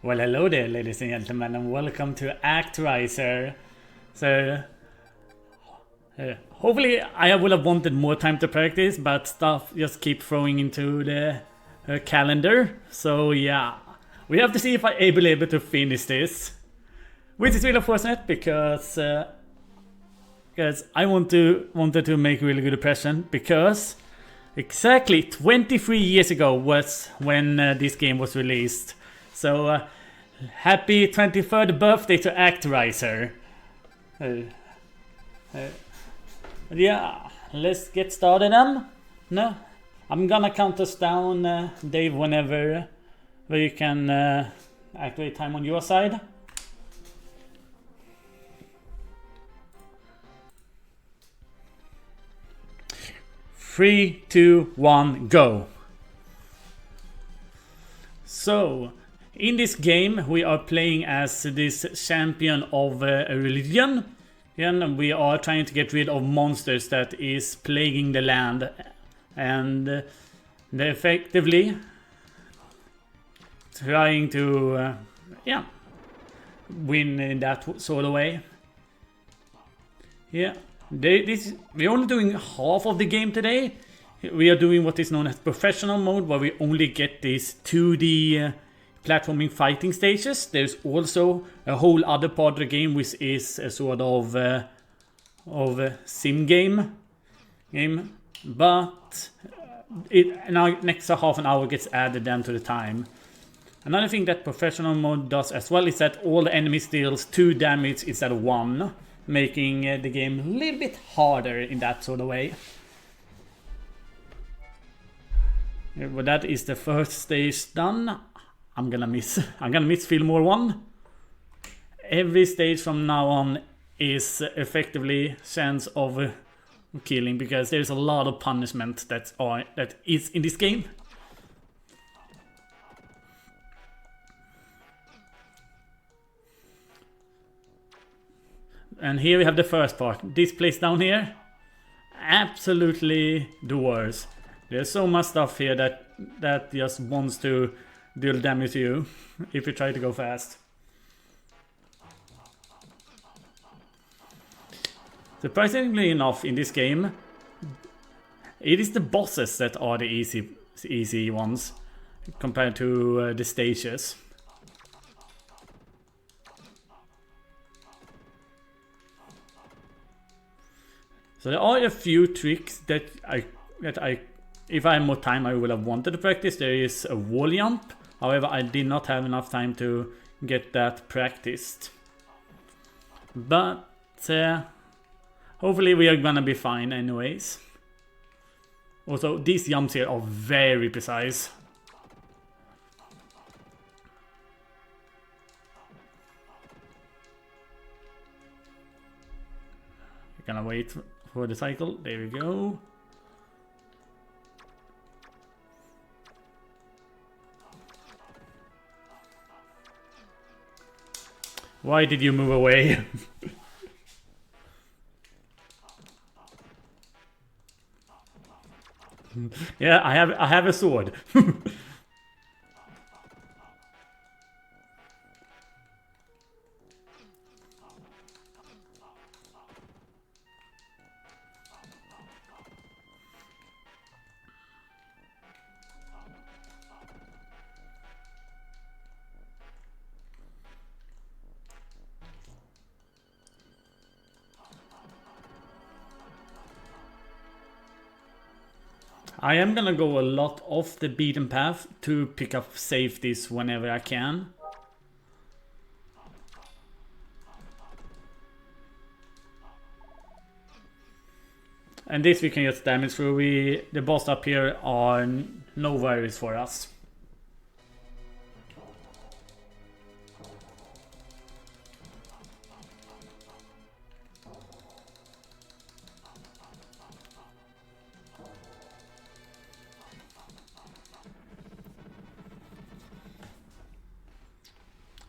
Well, hello there, ladies and gentlemen, and welcome to Actraiser. So, hopefully I would have wanted more time to practice, but stuff just keep throwing into the calendar. So yeah, we have to see if I will be able to finish this, which is really unfortunate because I wanted to make a really good impression, because exactly 23 years ago was when this game was released. So, happy 23rd birthday to Actraiser. Yeah, let's get started then. No, I'm gonna count us down, Dave, whenever you can activate time on your side. Three, 2, 1, go. So, in this game, we are playing as this champion of a religion, and we are trying to get rid of monsters that is plaguing the land, and they're effectively trying to, win in that sort of way. Yeah, we're only doing half of the game today. We are doing what is known as professional mode, where we only get these 2D platforming fighting stages. There's also a whole other part of the game which is a sort of sim game, but now next half an hour gets added then to the time. Another thing that professional mode does as well is that all the enemies deals 2 damage instead of 1, making the game a little bit harder in that sort of way. Yeah, but that is the first stage done. I'm gonna miss Fillmore 1. Every stage from now on is effectively chance of killing, because there's a lot of punishment that is in this game. And here we have the first part. This place down here, absolutely the worst. There's so much stuff here that just wants to deal damage to you if you try to go fast. Surprisingly enough, in this game, it is the bosses that are the easy ones compared to the stages. So there are a few tricks that I if I had more time I would have wanted to practice. There is a wall jump. However, I did not have enough time to get that practiced. But hopefully we are gonna be fine anyways. Also, these jumps here are very precise. We're gonna wait for the cycle. There we go. Why did you move away? Yeah, I have a sword. I am gonna go a lot off the beaten path to pick up safeties whenever I can. And this we can just damage through. The boss up here are no worries for us.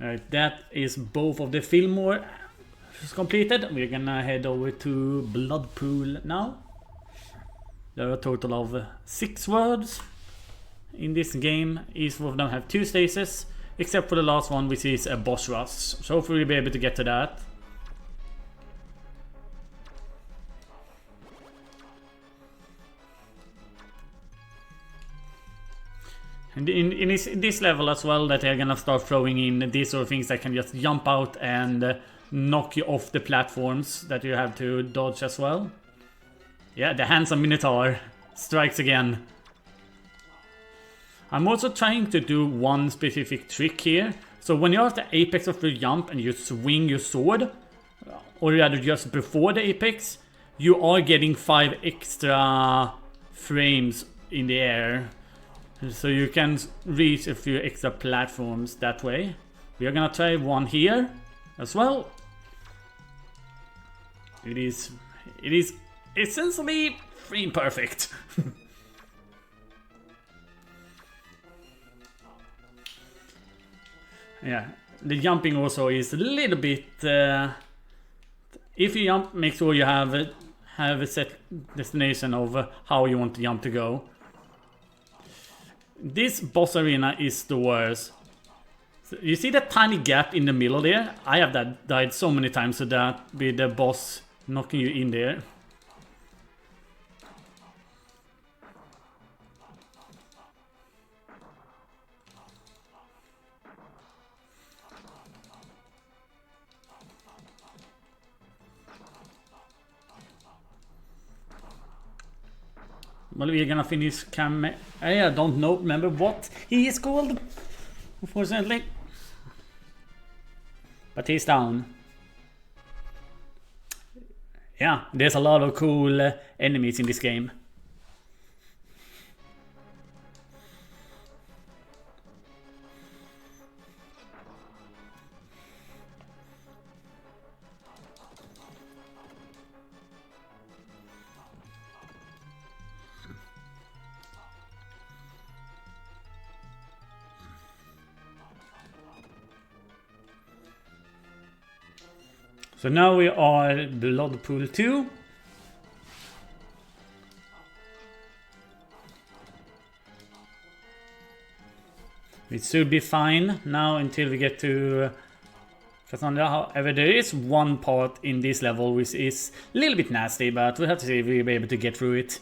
Alright, that is both of the Fillmore completed. We're gonna head over to Blood Pool now. There are a total of 6 worlds in this game. Each of them have 2 stages. except for the last one, which is a boss rush. So hopefully we'll be able to get to that. And in this level as well, that they're gonna start throwing in these sort of things that can just jump out and knock you off the platforms that you have to dodge as well. Yeah, the handsome Minotaur strikes again. I'm also trying to do one specific trick here. So when you're at the apex of the jump and you swing your sword, or rather just before the apex, you are getting 5 extra frames in the air. So you can reach a few extra platforms that way. We are gonna try one here as well. It is essentially frame perfect. Yeah, the jumping also is a little bit. If you jump, make sure you have a set destination of how you want the jump to go. This boss arena is the worst. So you see that tiny gap in the middle there? I have died so many times to that with the boss knocking you in there. Well, we're gonna finish I don't know, remember what he is called, unfortunately. But he's down. Yeah, there's a lot of cool enemies in this game. So now we are Blood Pool 2. It should be fine now until we get to Cassandra. However, there is one part in this level which is a little bit nasty, but we'll have to see if we'll be able to get through it.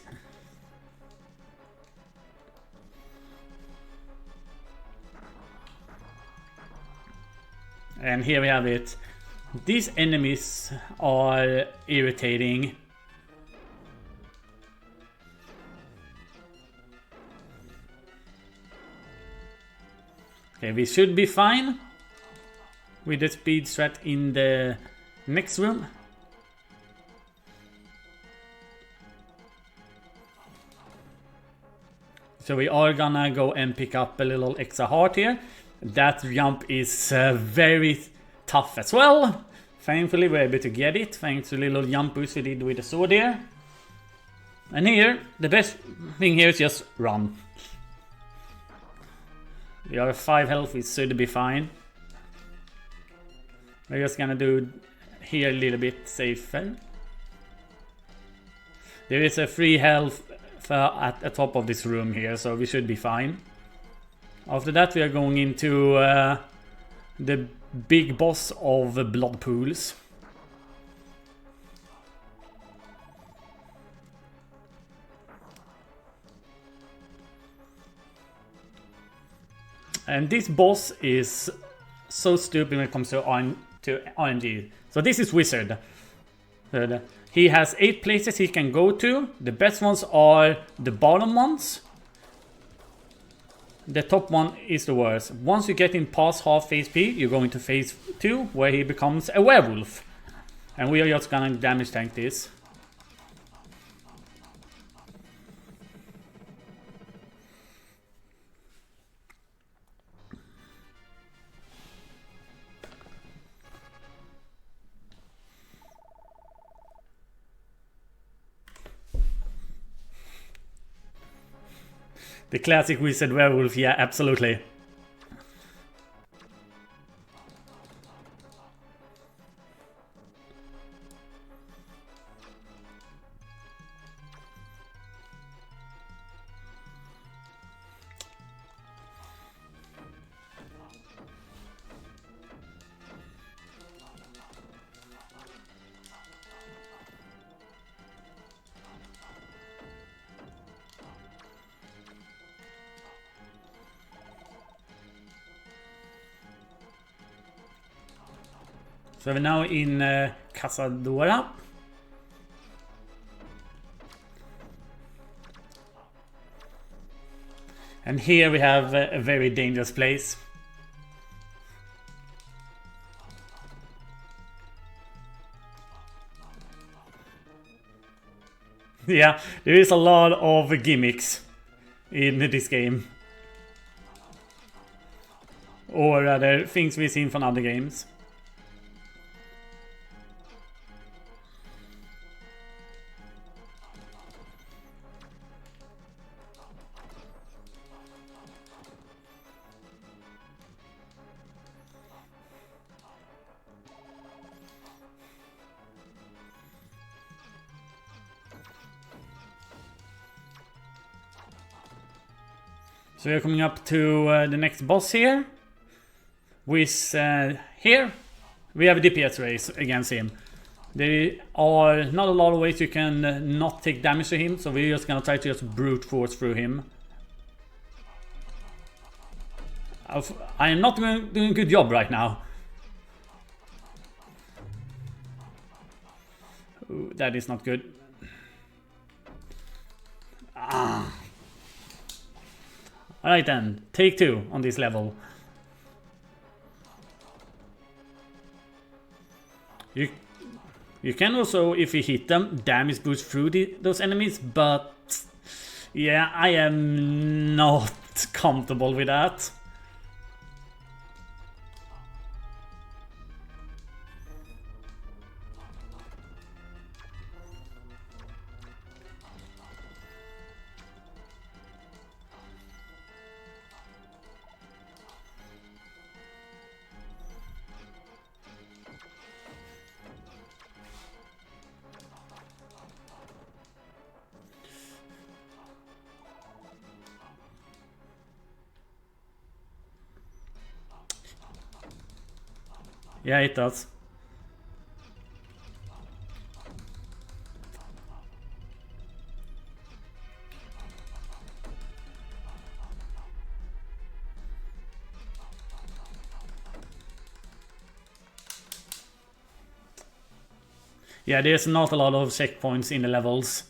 And here we have it. These enemies are irritating. Okay, we should be fine with the speed strat in the next room. So we are gonna go and pick up a little extra heart here. That jump is very tough as well. Thankfully we're able to get it thanks to the little jump boost we did with the sword there. And here, the best thing here is just run. We are 5 health, we should be fine. We're just gonna do here a little bit safer. There is a free health at the top of this room here, so we should be fine. After that we are going into the big boss of blood pools. And this boss is so stupid when it comes to RNG. So this is Wizard. He has 8 places he can go to. The best ones are the bottom ones. The top one is the worst. Once you get in past half phase P, you're going to phase 2, where he becomes a werewolf. And we are just gonna damage tank this. The classic wizard werewolf, yeah, absolutely. So we're now in Cazadora. And here we have a very dangerous place. Yeah, there is a lot of gimmicks in this game. Or other things we've seen from other games. So we're coming up to the next boss here. With here we have a DPS race against him. There are not a lot of ways you can not take damage to him, so we're just gonna try to just brute force through him. I am not doing a good job right now. Ooh, that is not good. Alright then, take 2 on this level. You can also, if you hit them, damage boost through those enemies, but yeah, I am not comfortable with that. Yeah, it does. Yeah, there's not a lot of checkpoints in the levels.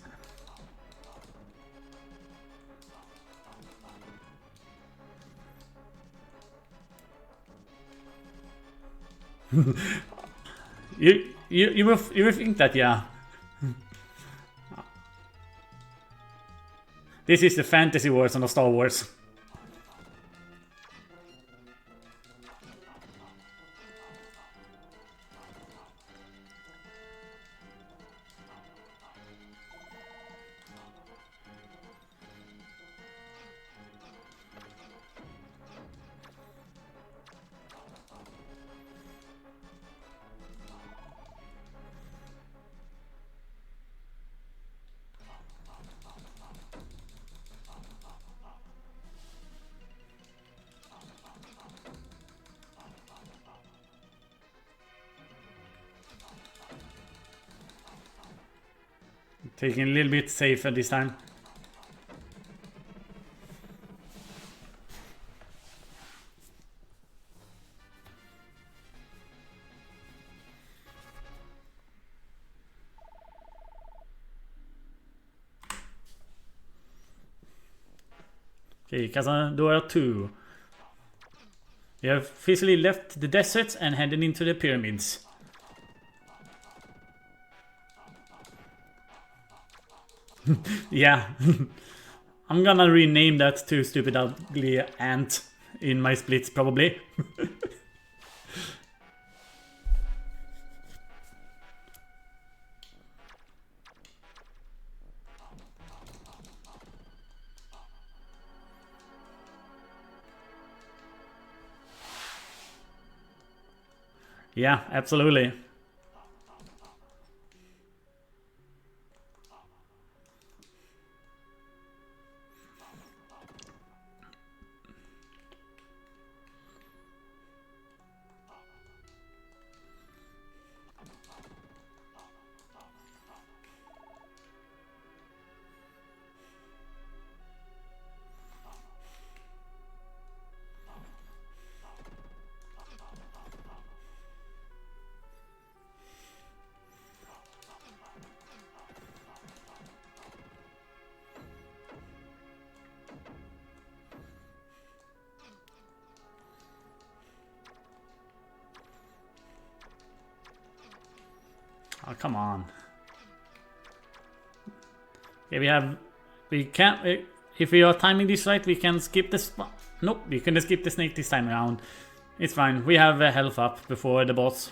You will think that, yeah. This is the fantasy version of Star Wars. Taking a little bit safer this time. Okay, Cazadora 2. We have officially left the desert and headed into the pyramids. Yeah. I'm gonna rename that to Stupid Ugly Ant in my splits, probably. Yeah, absolutely. Oh, come on. Okay, we can't, if we are timing this right, we can skip this. Nope, we can skip the snake this time around. It's fine, we have health up before the boss.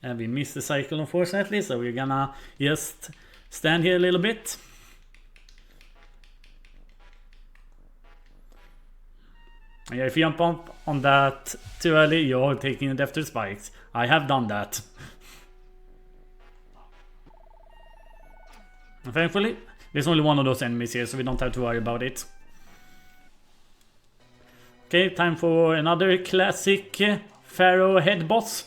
And we missed the cycle unfortunately, so we're gonna just stand here a little bit. Yeah, if you jump up on that too early, you're taking it after spikes. I have done that. And thankfully, there's only one of those enemies here, so we don't have to worry about it. Okay, time for another classic Pharaoh head boss.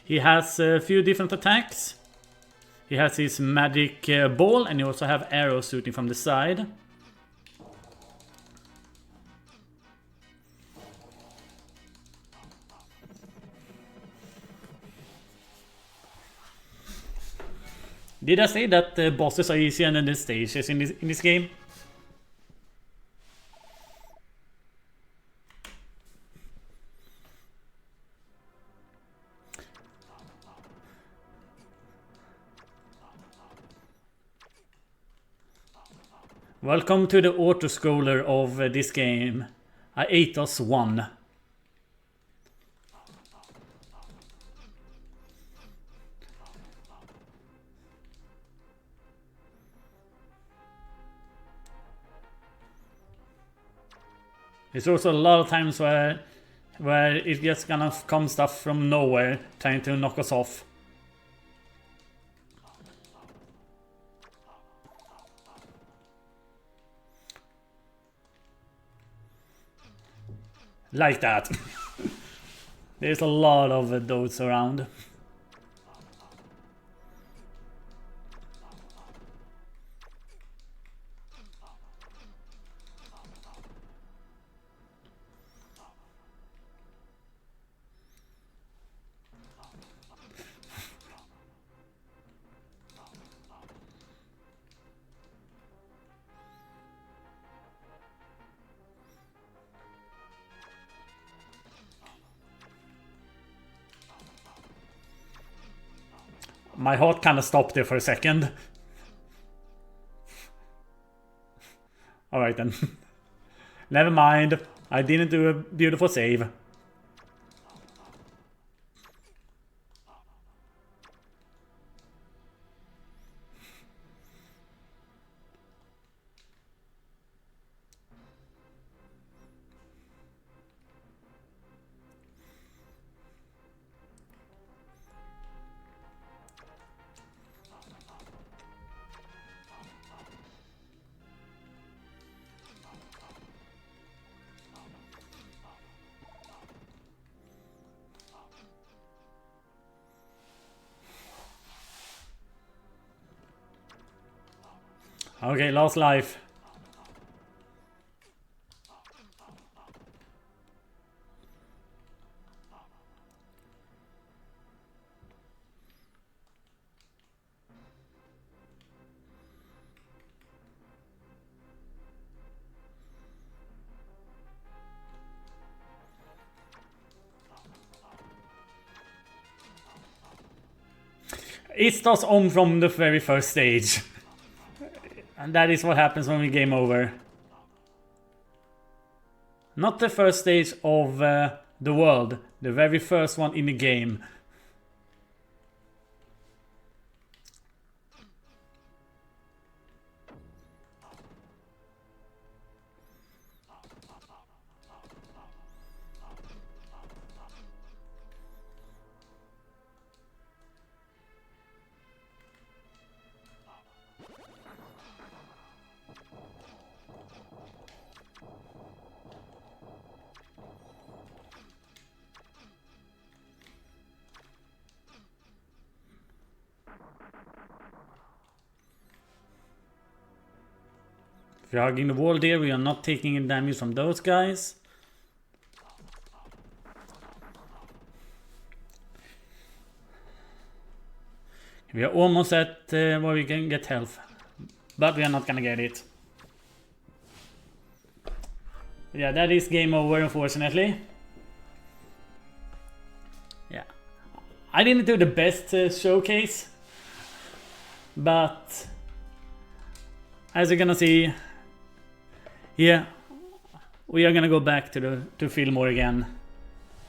He has a few different attacks. He has his magic ball, and he also have arrows shooting from the side. Did I say that the bosses are easier than the stages in this game? Welcome to the auto-scroller of this game. Actraiser 1. There's also a lot of times where it just gonna come stuff from nowhere trying to knock us off. Like that. There's a lot of those around. My heart kind of stopped there for a second. Alright then. Never mind. I didn't do a beautiful save. Okay, last life. It starts on from the very first stage. And that is what happens when we game over. Not the first stage of the world, the very first one in the game. If you're hugging the wall there, we are not taking any damage from those guys. We are almost at where we can get health. But we are not gonna get it. Yeah, that is game over, unfortunately. Yeah. I didn't do the best showcase. But as you're gonna see, yeah, we are gonna go back to Fillmore again.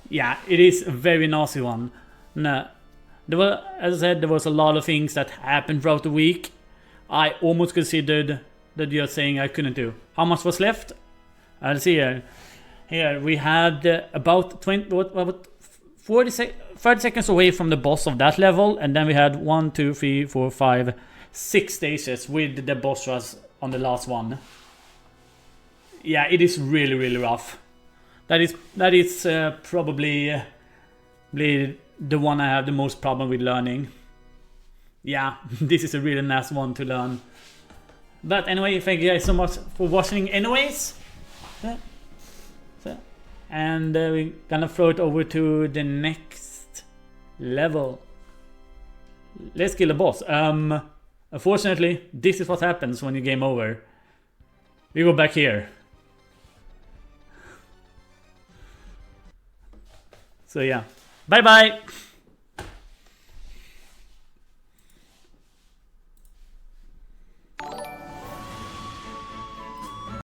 Yeah, it is a very nasty one. No, as I said, there was a lot of things that happened throughout the week. I almost considered that you're saying I couldn't do. How much was left? I'll see here. Here we had about 30 seconds away from the boss of that level, and then we had 1, 2, 3, 4, 5, 6 stages with the boss rush on the last one. Yeah, it is really, really rough. That is probably the one I have the most problem with learning. Yeah, this is a really nice one to learn. But anyway, thank you guys so much for watching anyways. And we're gonna throw it over to the next level. Let's kill the boss. Unfortunately, this is what happens when you game over. We go back here. So yeah, bye bye.